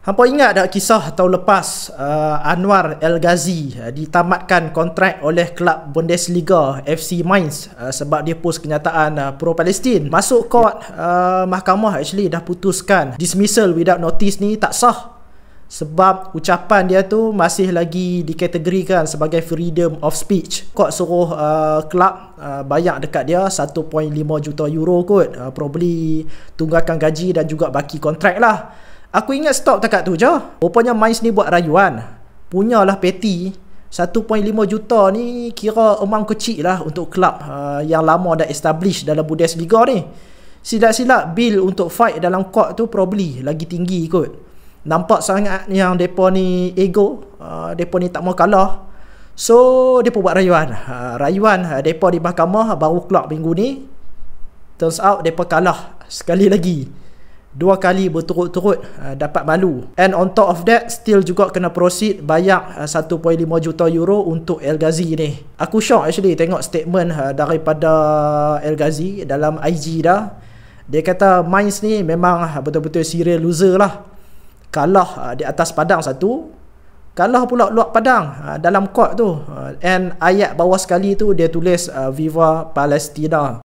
Hampa ingat tak kisah tahun lepas Anwar El Ghazi ditamatkan kontrak oleh kelab Bundesliga FC Mainz sebab dia post kenyataan pro-Palestin. Masuk court, mahkamah actually dah putuskan dismissal without notice ni tak sah. Sebab ucapan dia tu masih lagi dikategorikan sebagai freedom of speech. Court suruh kelab bayar dekat dia 1.5 juta euro kot, probably tunggakan gaji dan juga baki kontrak lah. Aku ingat stop dekat tu je. Rupanya Mainz ni buat rayuan, punyalah peti 1.5 juta ni kira amount kecil lah untuk kelab yang lama dah establish dalam Bundesliga ni. Silap-silap bil untuk fight dalam court tu probably lagi tinggi kot. Nampak sangat yang depa ni ego, depa ni tak mau kalah. So depa buat rayuan. Depa di mahkamah baru keluar minggu ni. Turns out depa kalah sekali lagi. 2 kali berturut-turut, dapat malu. And on top of that, still juga kena proceed bayar 1.5 juta euro untuk El Ghazi ni. Aku shock actually tengok statement daripada El Ghazi dalam IG dah. Dia kata Mainz ni memang betul-betul serial loser lah. Kalah di atas padang satu, kalah pula luar padang dalam court tu. And ayat bawah sekali tu dia tulis Viva Palestina.